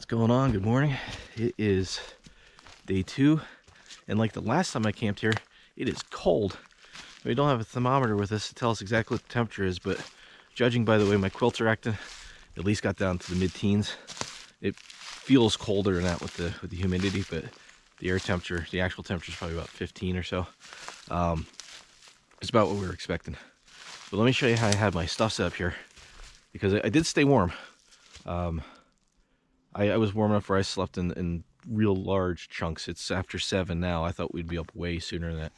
What's going on? Good morning. It is day 2, and like the last time I camped here, it is cold. We don't have a thermometer with us to tell us exactly what the temperature is, but judging by the way my quilts are acting, at least got down to the mid-teens. It feels colder than that with the humidity, but the air temperature, the actual temperature is probably about 15 or so. It's about what we were expecting. But let me show you how I had my stuff set up here, because I did stay warm. I was warm enough where I slept in real large chunks. It's after 7 now. I thought we'd be up way sooner than that.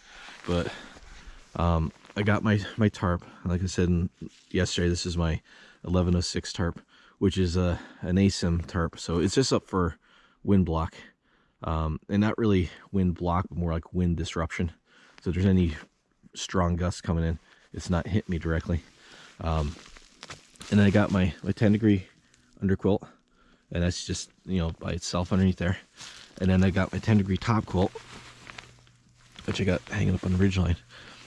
But I got my tarp. Like I said yesterday, this is my 1106 tarp, which is an ASIM tarp. So it's just up for wind block. And not really wind block, but more like wind disruption. So if there's any strong gusts coming in, it's not hitting me directly. And then I got my 10-degree underquilt. And that's just, you know, by itself underneath there. And then I got my 10-degree top quilt, which I got hanging up on the ridge line.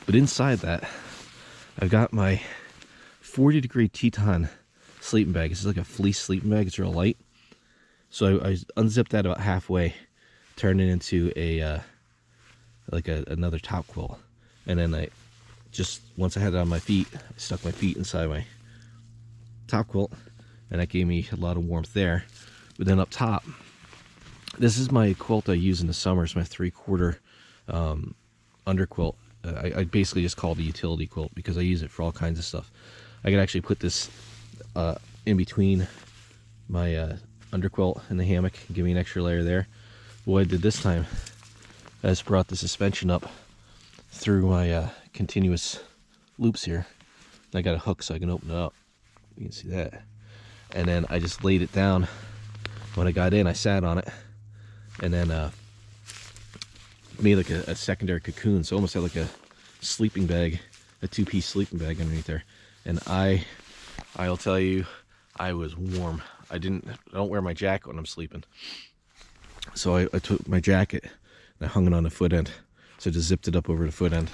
But inside that, I've got my 40-degree Teton sleeping bag. It's like a fleece sleeping bag. It's real light. So I unzipped that about halfway, turned it into a another top quilt. And then I just, once I had it on my feet, I stuck my feet inside my top quilt. And that gave me a lot of warmth there. But then up top, this is my quilt I use in the summer. It's my 3/4 underquilt. I basically just call it a utility quilt because I use it for all kinds of stuff. I could actually put this in between my underquilt and the hammock and give me an extra layer there. But what I did this time, I just brought the suspension up through my continuous loops here. And I got a hook so I can open it up. You can see that. And then I just laid it down. When I got in, I sat on it, and then made like a secondary cocoon. So almost had like a sleeping bag, a 2-piece sleeping bag underneath there. And I'll tell you, I was warm. I don't wear my jacket when I'm sleeping. So I took my jacket and I hung it on the foot end. So I just zipped it up over the foot end,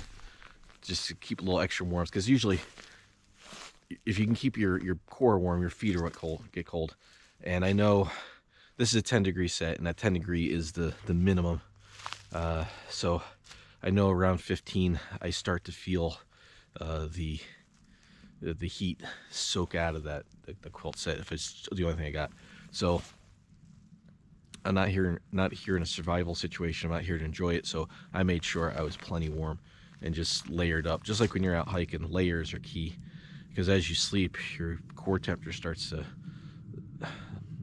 just to keep a little extra warmth. Because usually, if you can keep your core warm, your feet are what get cold. And I know this is a 10-degree set, and that 10-degree is the minimum. So I know around 15, I start to feel the heat soak out of the quilt set, if it's the only thing I got. So I'm not here in a survival situation. I'm not here to enjoy it. So I made sure I was plenty warm and just layered up. Just like when you're out hiking, layers are key. Because as you sleep, your core temperature starts to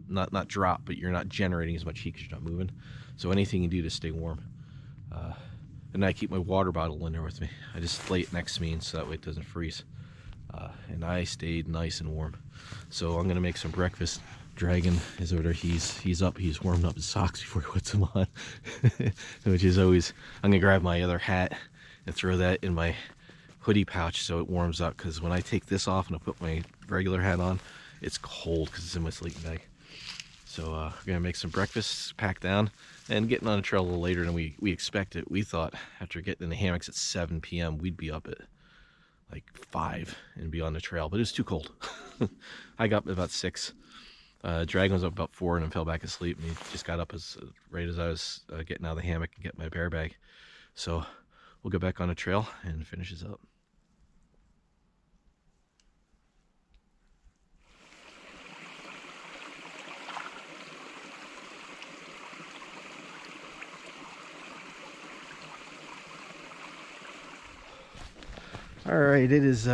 not drop, but you're not generating as much heat because you're not moving. So anything you do to stay warm. And I keep my water bottle in there with me. I just lay it next to me so that way it doesn't freeze. And I stayed nice and warm. So I'm gonna make some breakfast. Dragon is over there. He's up. He's warming up his socks before he puts them on, which is always. I'm gonna grab my other hat and throw that in my hoodie pouch so it warms up, because when I take this off and I put my regular hat on, it's cold because it's in my sleeping bag. So we're gonna make some breakfast, pack down, and getting on the trail a little later than we expected. We thought after getting in the hammocks at 7 p.m. we'd be up at like 5 and be on the trail, but it was too cold. I got up at about 6. Dragon was up about 4 and then fell back asleep, and he just got up right as I was getting out of the hammock and getting my bear bag. So we'll go back on the trail and finish this up. All right, it is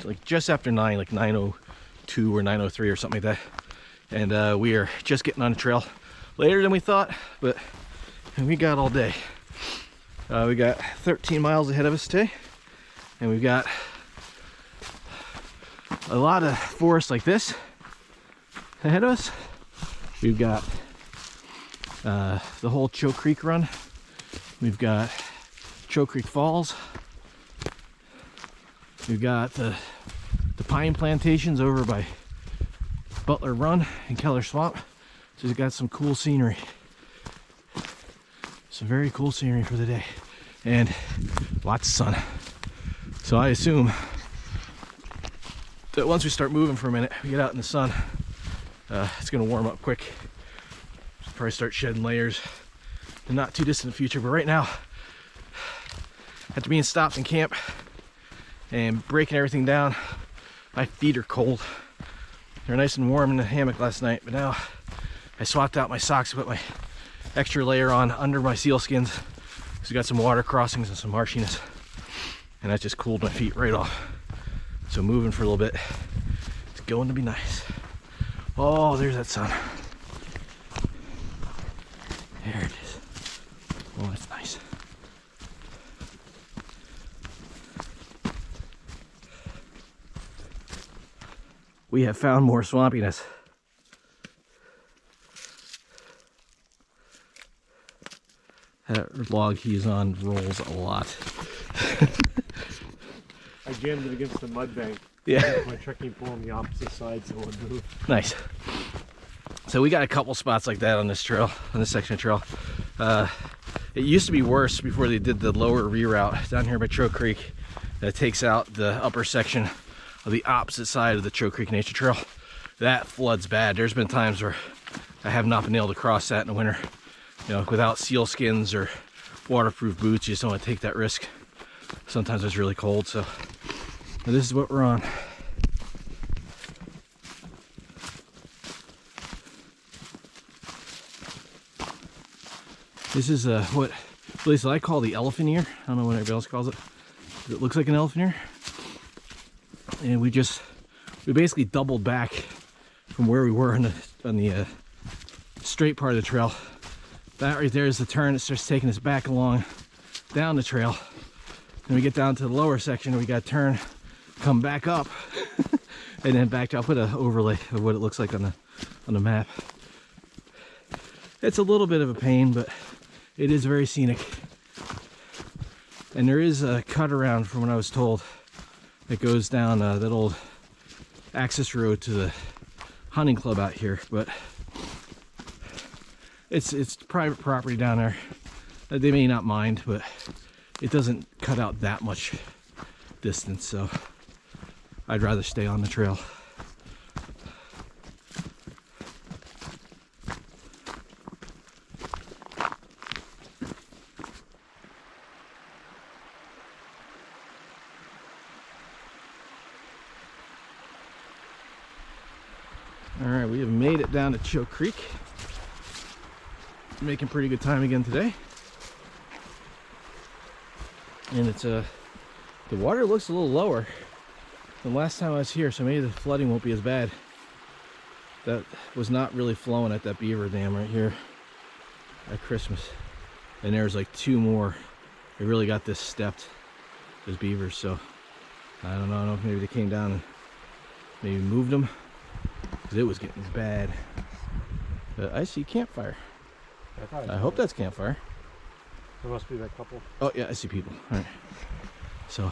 like just after 9, like 9:02 or 9:03 or something like that. And we are just getting on the trail later than we thought, but we got all day. We got 13 miles ahead of us today, and we've got a lot of forest like this ahead of us. We've got the whole Choke Creek run. We've got Choke Creek Falls. We've got the pine plantations over by Butler Run and Keller Swamp. So we've got some cool scenery. Some very cool scenery for the day. And lots of sun. So I assume that once we start moving for a minute, we get out in the sun, it's gonna warm up quick. probably start shedding layers in the not too distant future, but right now, after being stopped in camp and breaking everything down, my feet are cold. They're nice and warm in the hammock last night, but now I swapped out my socks and put my extra layer on under my sealskins because we got some water crossings and some marshiness, and that just cooled my feet right off. So moving for a little bit, it's going to be nice. Oh, there's that sun. There it is. Oh, that's nice. We have found more swampiness. That log he's on rolls a lot. I jammed it against the mud bank. Yeah. My trekking pole on the opposite side so it would move. Nice. So we got a couple spots like that on this trail, on this section of trail. It used to be worse before they did the lower reroute down here by Trout Creek that takes out the upper section of the opposite side of the Trout Creek Nature Trail. That floods bad. There's been times where I have not been able to cross that in the winter. You know, without seal skins or waterproof boots, you just don't want to take that risk. Sometimes it's really cold, so this is what we're on. This is what at least I call the elephant ear. I don't know what everybody else calls it. It looks like an elephant ear. And we basically doubled back from where we were on the straight part of the trail. That right there is the turn. It starts taking us back along down the trail. Then we get down to the lower section and we got to turn, come back up, and then back to, I'll put an overlay of what it looks like on the map. It's a little bit of a pain, but it is very scenic. And there is a cut around from what I was told that goes down that old access road to the hunting club out here, but it's private property down there. They may not mind, but it doesn't cut out that much distance, so I'd rather stay on the trail. All right, we have made it down to Choke Creek. Making pretty good time again today. And it's the water looks a little lower than last time I was here, so maybe the flooding won't be as bad. That was not really flowing at that beaver dam right here at Christmas. And there's like two more. They really got this stepped, those beavers, so I don't know if maybe they came down and maybe moved them, because it was getting bad. But I see campfire. I hope that's campfire. There must be that couple. Oh yeah, I see people. All right. So,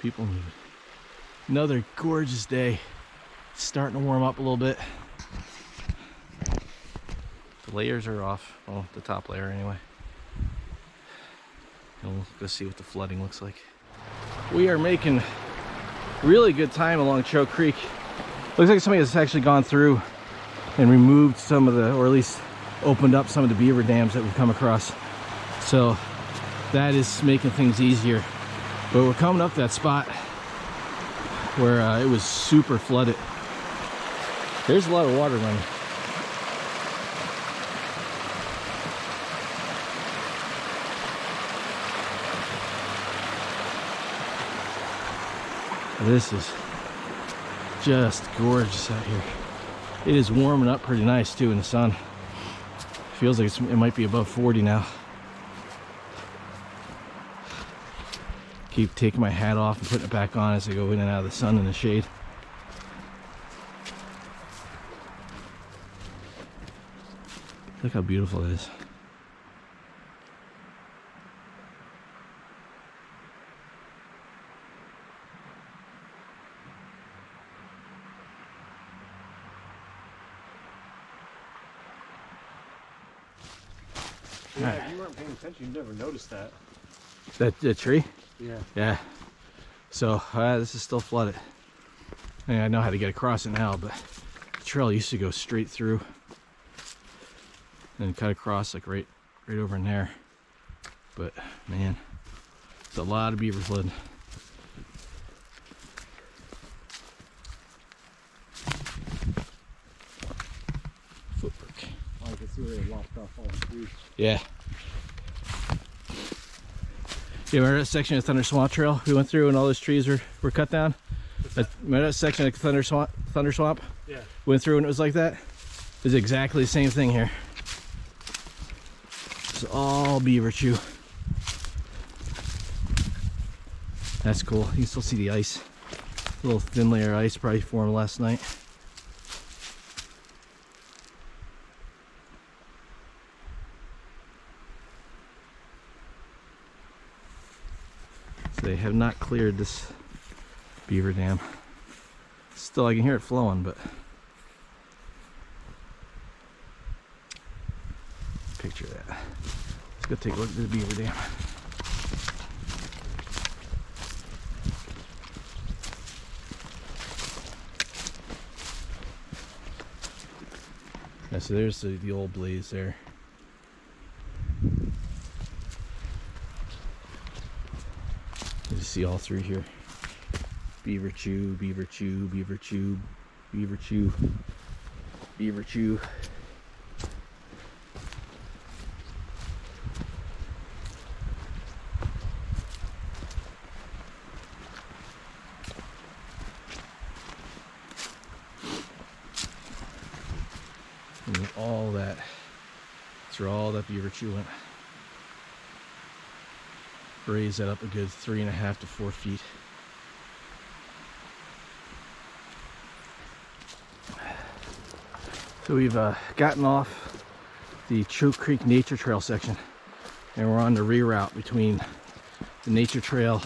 people moving. Another gorgeous day. It's starting to warm up a little bit. The layers are off. Well, the top layer anyway. And we'll go see what the flooding looks like. We are making really good time along Choke Creek. Looks like somebody has actually gone through and removed some of the, or at least opened up some of the beaver dams that we've come across. So that is making things easier. But we're coming up to that spot where it was super flooded. There's a lot of water running. This is just gorgeous out here. It is warming up pretty nice too in the sun. Feels like it might be above 40 now. Keep taking my hat off and putting it back on as I go in and out of the sun and the shade. Look how beautiful it is. Yeah, if you weren't paying attention, you'd never noticed that. The tree? Yeah. Yeah. So this is still flooded. I mean, I know how to get across it now, but the trail used to go straight through. and cut across like right over in there. But man, it's a lot of beaver flooding. Footwork. Oh, I can see where they lopped off all the trees. Yeah. You remember that section of Thunder Swamp Trail we went through and all those trees were cut down? Remember that section of Thunder Swamp? Yeah. Went through and it was like that? It's exactly the same thing here. It's all beaver chew. That's cool. You can still see the ice. A little thin layer of ice probably formed last night. So they have not cleared this beaver dam. Still, I can hear it flowing, but picture that. Let's go take a look at the beaver dam. Yeah, so there's the old blaze there. You see all through here. Beaver chew, beaver chew, beaver chew, beaver chew, beaver chew. And all that, that's where all that beaver chew went. Raise that up a good 3.5 to 4 feet. So we've gotten off the Choke Creek Nature Trail section, and we're on the reroute between the Nature Trail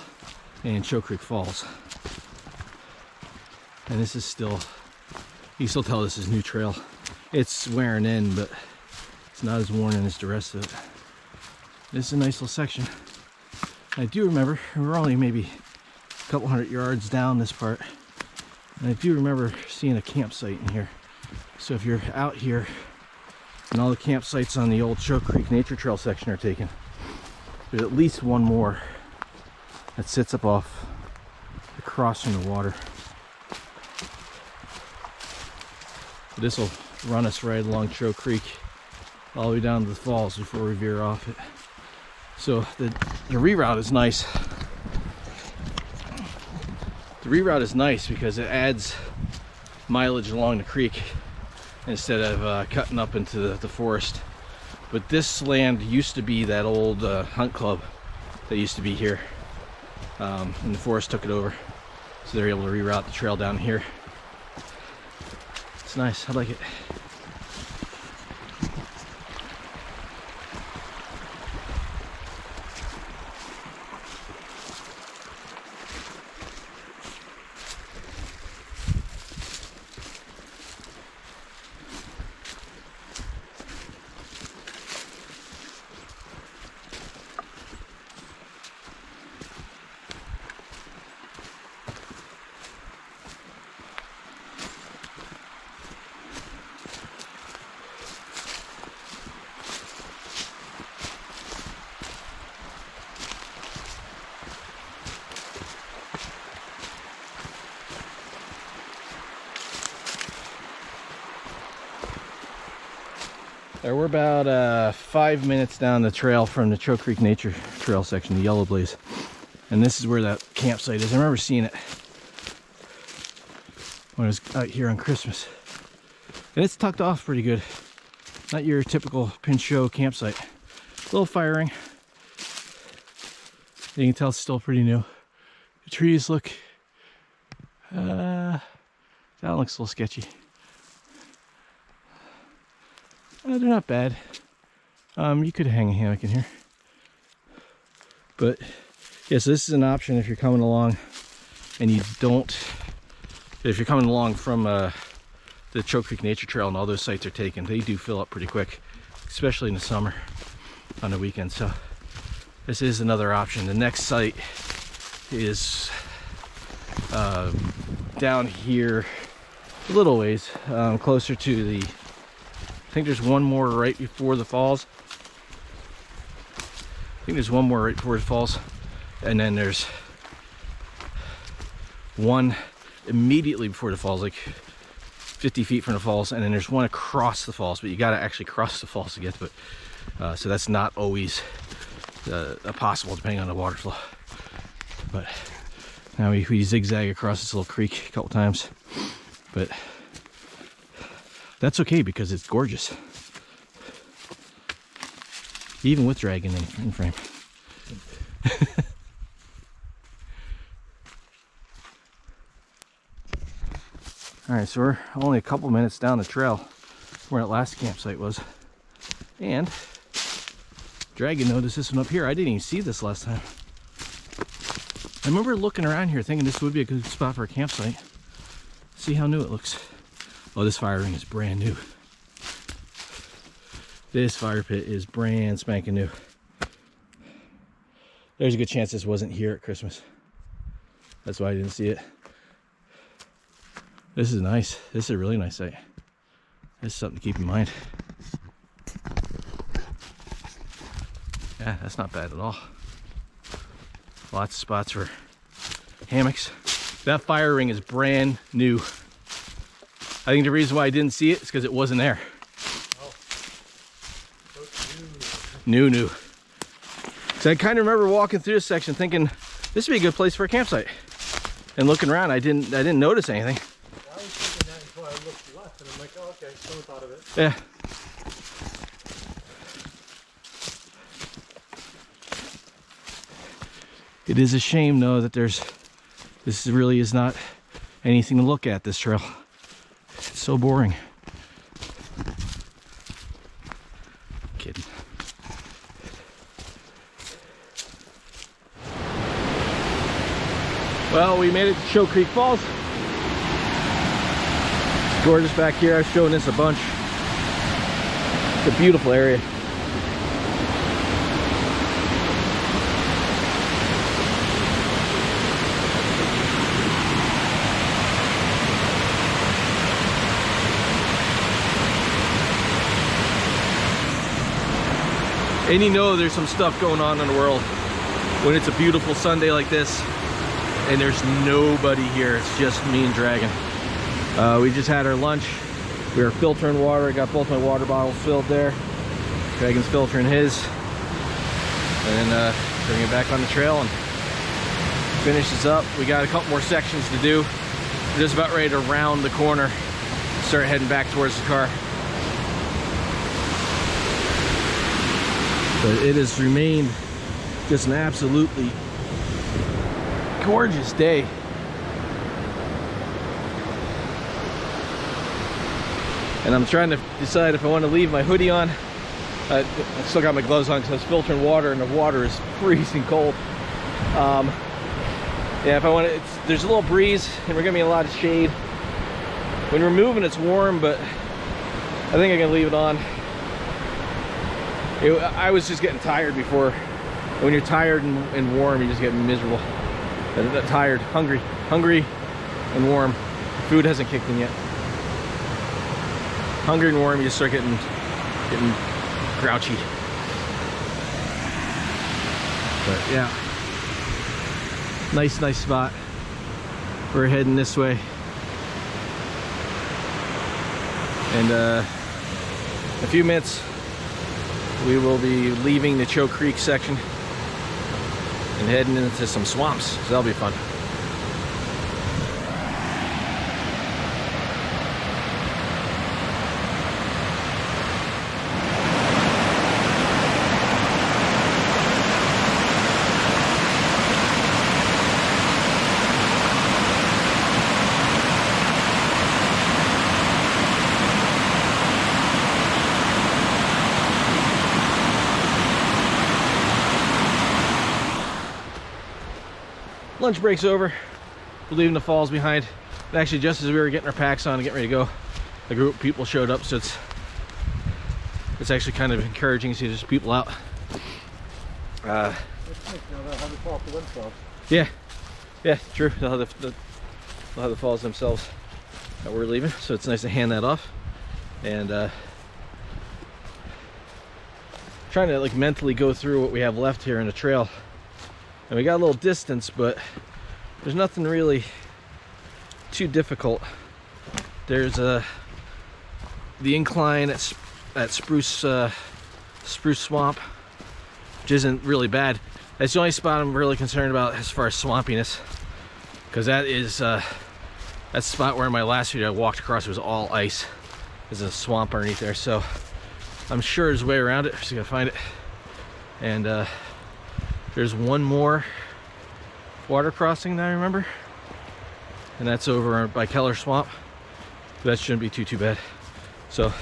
and Choke Creek Falls. And this is still, you can still tell this is new trail. It's wearing in, but it's not as worn in as the rest of it. This is a nice little section. I do remember, we're only maybe a couple hundred yards down this part, and I do remember seeing a campsite in here. So if you're out here and all the campsites on the old Choke Creek Nature Trail section are taken, there's at least one more that sits up off across from the water. This will run us right along Choke Creek all the way down to the falls before we veer off it. So the reroute is nice. The reroute is nice because it adds mileage along the creek instead of cutting up into the forest. But this land used to be that old hunt club that used to be here, and the forest took it over, so they're able to reroute the trail down here. It's nice, I like it. We're about 5 minutes down the trail from the Choke Creek Nature Trail section, the Yellow Blaze. And this is where that campsite is. I remember seeing it when I was out here on Christmas. And it's tucked off pretty good. Not your typical Pinchot campsite. A little firing. You can tell it's still pretty new. The trees look, that looks a little sketchy. They're not bad. You could hang a hammock in here. But yeah, so this is an option if you're coming along and you don't, if you're coming along from the Choke Creek Nature Trail and all those sites are taken, they do fill up pretty quick, especially in the summer on the weekends. So this is another option. The next site is down here a little ways, closer to the I think there's one more right before the falls. And then there's one immediately before the falls, like 50 feet from the falls, and then there's one across the falls, but you got to actually cross the falls to get to it. So that's not always possible depending on the water flow. But now we zigzag across this little creek a couple times, but that's okay because it's gorgeous, even with dragon in frame. All right, so we're only a couple minutes down the trail where that last campsite was, and dragon noticed this one up here. I didn't even see this last time. I remember looking around here thinking this would be a good spot for a campsite. See how new it looks. Oh, this fire ring is brand new. This fire pit is brand spanking new. There's a good chance this wasn't here at Christmas. That's why I didn't see it. This is nice. This is a really nice site. This is something to keep in mind. Yeah, that's not bad at all. Lots of spots for hammocks. That fire ring is brand new. I think the reason why I didn't see it is because it wasn't there. Oh. New. So I kind of remember walking through this section thinking this would be a good place for a campsite. And looking around, I didn't notice anything. I was thinking that until I looked left, and I'm like, oh, okay, someone thought of it. Yeah. It is a shame though that this really is not anything to look at, this trail. It's so boring. Kidding. Well, we made it to Show Creek Falls. It's gorgeous back here. I've shown this a bunch. It's a beautiful area. And you know there's some stuff going on in the world when it's a beautiful Sunday like this and there's nobody here. It's just me and Dragon. We just had our lunch. We were filtering water. I got both my water bottles filled there. Dragon's filtering his. And then bring it back on the trail and finish this up. We got a couple more sections to do. We're just about ready to round the corner, start heading back towards the car. But it has remained just an absolutely gorgeous day. And I'm trying to decide if I want to leave my hoodie on. I still got my gloves on because I was filtering water and the water is freezing cold. Yeah, if I want to, there's a little breeze and we're gonna be in a lot of shade. When we're moving, it's warm, but I think I'm gonna leave it on. I was just getting tired before. When you're tired and warm, you just get miserable. Tired, hungry and warm. Food hasn't kicked in yet. Hungry and warm, you just start getting grouchy. But yeah, nice spot. We're heading this way, and a few minutes we will be leaving the Choke Creek section and heading into some swamps, so that'll be fun. Lunch break's over. We're leaving the falls behind. And actually, just as we were getting our packs on and getting ready to go, a group of people showed up, so it's actually kind of encouraging to see there's people out. That's nice. Now they'll have the fall for themselves. Yeah, true. They'll have the falls themselves that we're leaving, so it's nice to hand that off. And trying to like mentally go through what we have left here in the trail. And we got a little distance, but there's nothing really too difficult. There's the incline at Spruce Swamp, which isn't really bad. That's the only spot I'm really concerned about as far as swampiness, because that is that's the spot where in my last video I walked across, it was all ice. There's a swamp underneath there, so I'm sure there's a way around it. Just gotta find it. And there's one more water crossing that I remember, and that's over by Keller Swamp. That shouldn't be too bad. So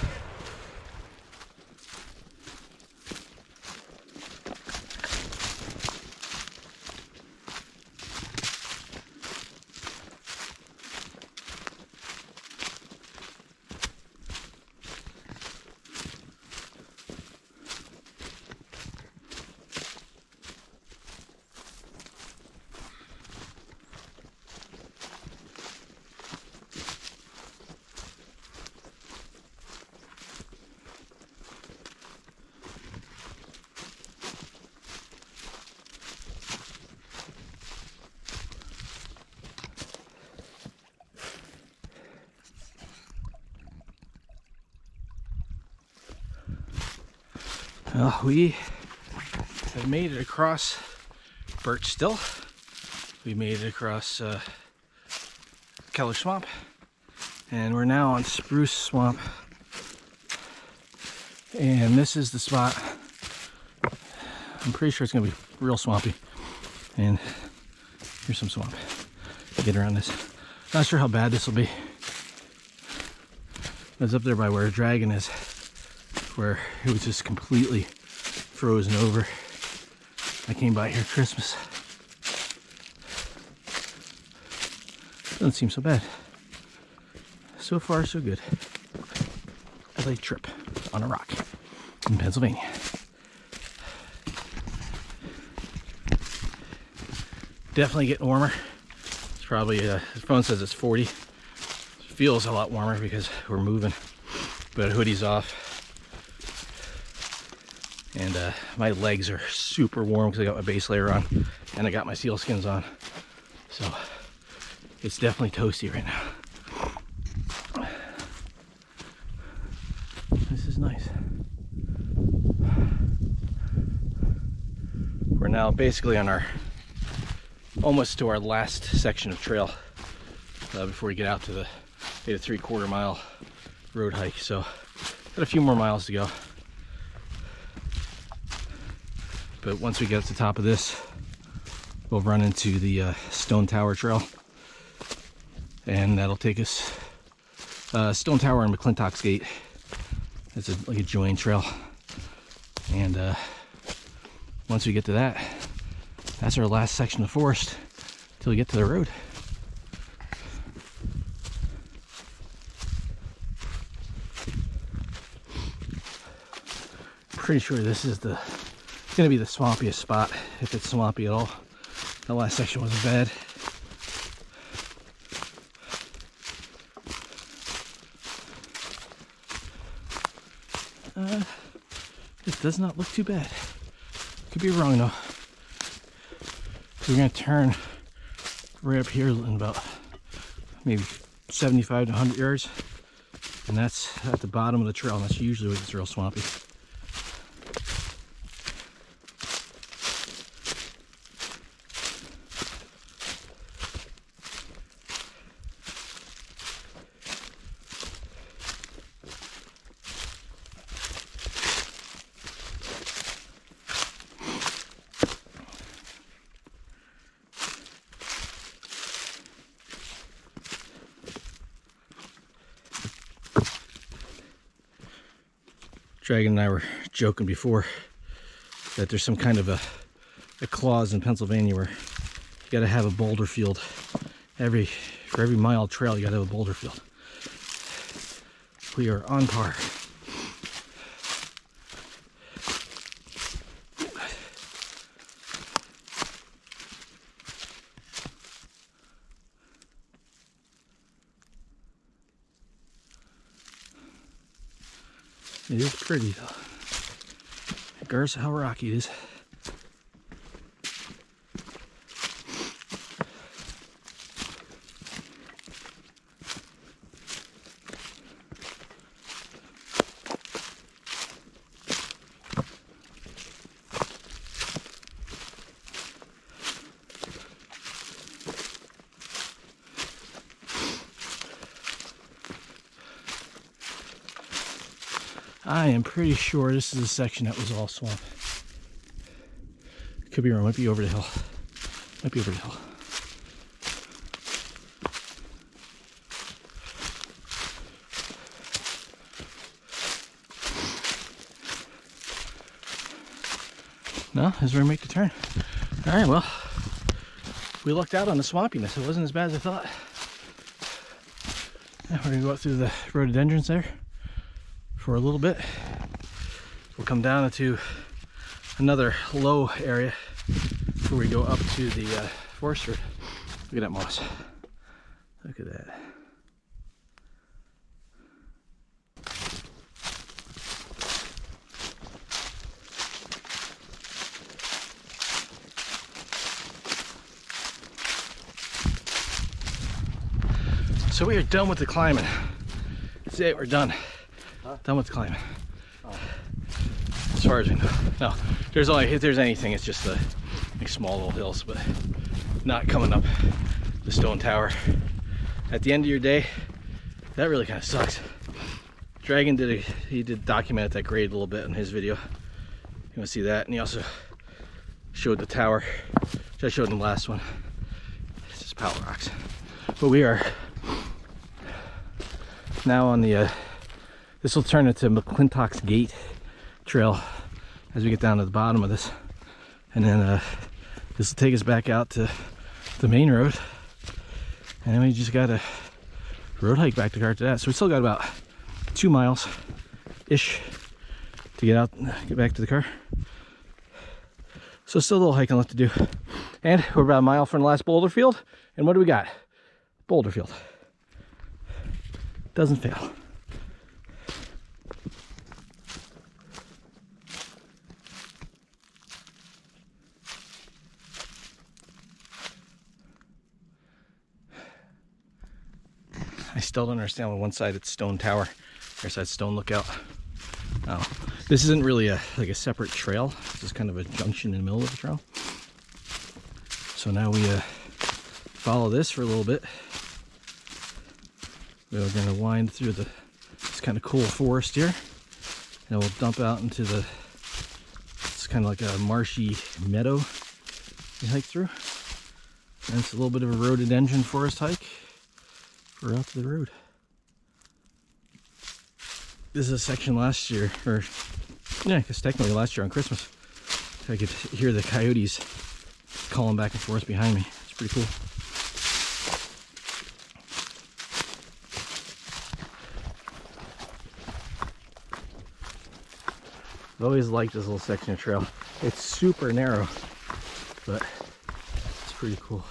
we have made it across Birch Still. We made it across Keller Swamp, and we're now on Spruce Swamp. And this is the spot. I'm pretty sure it's gonna be real swampy. And here's some swamp. Get around this. Not sure how bad this will be. It's up there by where Dragon is, where it was just completely frozen over. I came by here Christmas. Doesn't seem so bad. So far, so good. As I trip on a rock in Pennsylvania. Definitely getting warmer. It's probably, the phone says it's 40. It feels a lot warmer because we're moving. But hoodie's off. And my legs are super warm because I got my base layer on and I got my sealskins on. So it's definitely toasty right now. This is nice. We're now basically on our, almost to our last section of trail before we get out to the 3/4 mile road hike. So got a few more miles to go. But once we get to the top of this, we'll run into the Stone Tower Trail, and that'll take us Stone Tower and McClintock's Gate. It's like a joint trail, and once we get to that, that's our last section of forest till we get to the road. Pretty sure this is gonna be the swampiest spot, if it's swampy at all. The last section wasn't bad. This does not look too bad. Could be wrong though. So we're gonna turn right up here in about maybe 75 to 100 yards, and that's at the bottom of the trail, and that's usually when it's real swampy. Dragon and I were joking before that there's some kind of a clause in Pennsylvania where you got to have a boulder field. For every mile trail, you got to have a boulder field. We are on par. It is pretty though. Regardless of how rocky it is. I am pretty sure this is a section that was all swamp. Could be wrong, might be over the hill. Might be over the hill. No, this is where we make the turn. All right, well, we lucked out on the swampiness. It wasn't as bad as I thought. Yeah, we're gonna go up through the rhododendrons there for a little bit. We'll come down into another low area before we go up to the forest road. Look at that moss. Look at that. So we are done with the climbing. That's it, we're done. Done with the climbing. As far as we know. No, there's only, if there's anything, it's just the like small little hills, but not coming up the stone tower. At the end of your day, that really kind of sucks. Dragon did document that grade a little bit in his video. You want to see that, and he also showed the tower, which I showed in the last one. It's just power rocks. But we are now on the this will turn into McClintock's Gate Trail as we get down to the bottom of this, and then this will take us back out to the main road, and then we just got a road hike back to car to that. So we still got about 2 miles ish to get out, get back to the car. So still a little hiking left to do, and we're about a mile from the last boulder field. And what do we got? Boulder field. Doesn't fail. I still don't understand why one side it's stone tower, other side stone lookout. Oh, this isn't really like a separate trail. This is kind of a junction in the middle of the trail. So now we follow this for a little bit. We're going to wind through this kind of cool forest here, and we'll dump out into it's kind of like a marshy meadow we hike through. And it's a little bit of a rhododendron forest hike. We're out to the road. This is a section last year, or yeah, I guess technically last year on Christmas. I could hear the coyotes calling back and forth behind me. It's pretty cool. I've always liked this little section of trail. It's super narrow, but it's pretty cool.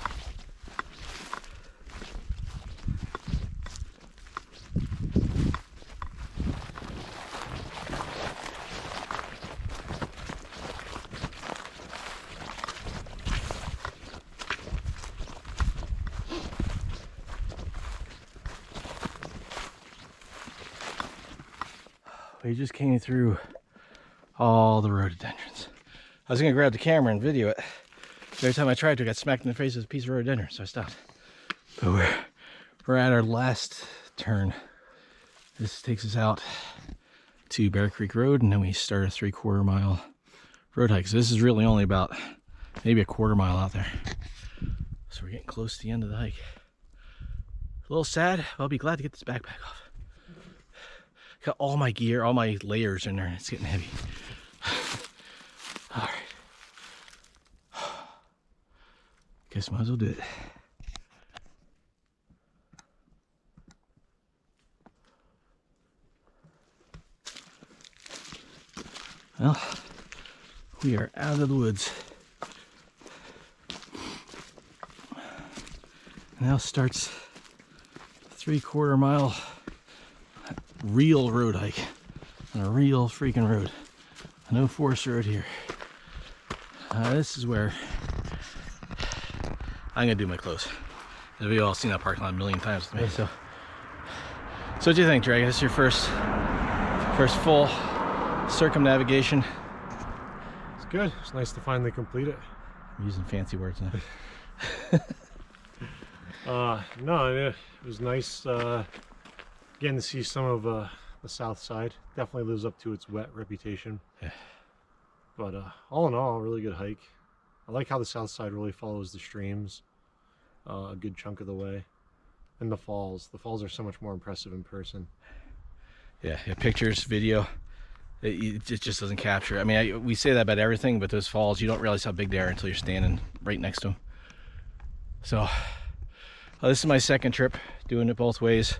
We just came through all the rhododendrons. I was gonna grab the camera and video it. Every time I tried to, I got smacked in the face with a piece of rhododendron, so I stopped. But we're at our last turn. This takes us out to Bear Creek Road, and then we start a 3/4 mile road hike. So this is really only about maybe a 1/4 mile out there. So we're getting close to the end of the hike. A little sad, but I'll be glad to get this backpack off. Got all my gear, all my layers in there, and it's getting heavy. All right. Guess might as well do it. Well, we are out of the woods. Now starts 3/4 mile real road hike on a real freaking road. No forest road here. This is where I'm gonna do my clothes. We've all seen that parking lot a million times with me. So what do you think, Drake? This is your first full circumnavigation. It's good. It's nice to finally complete it. I'm using fancy words now. No, it was nice getting to see some of the south side. Definitely lives up to its wet reputation. Yeah. But all in all, really good hike. I like how the south side really follows the streams a good chunk of the way. And the falls. The falls are so much more impressive in person. Yeah, pictures, video, it just doesn't capture. I mean, we say that about everything, but those falls, you don't realize how big they are until you're standing right next to them. So, this is my second trip, doing it both ways.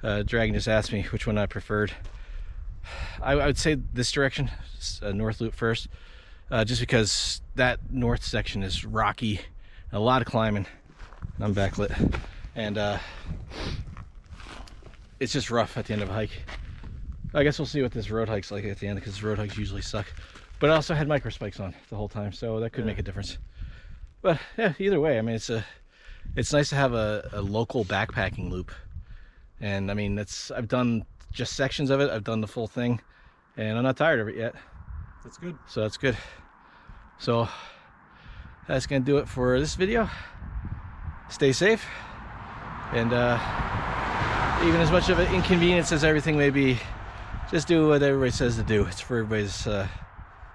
Dragon just asked me which one I preferred. I would say this direction, north loop first, just because that north section is rocky, a lot of climbing. I'm backlit, and it's just rough at the end of a hike. I guess we'll see what this road hike's like at the end, because road hikes usually suck. But I also had micro spikes on the whole time, so that could make a difference. But yeah, either way, I mean, it's nice to have a local backpacking loop. And I mean, I've done just sections of it. I've done the full thing, and I'm not tired of it yet. That's good. So that's good. So that's gonna do it for this video. Stay safe, and even as much of an inconvenience as everything may be, just do what everybody says to do. It's for everybody's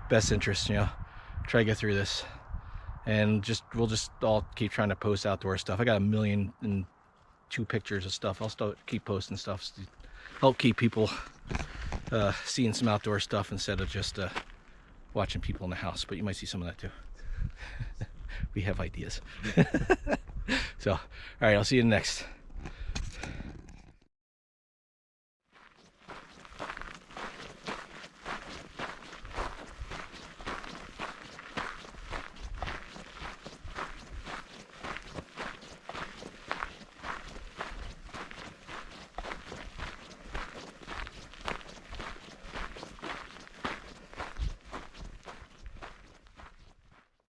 best interest, you know. Try to get through this, and we'll just all keep trying to post outdoor stuff. I got 1,000,002 pictures of stuff. I'll still keep posting stuff to help keep people seeing some outdoor stuff instead of just watching people in the house. But you might see some of that too. We have ideas. So, all right, I'll see you next.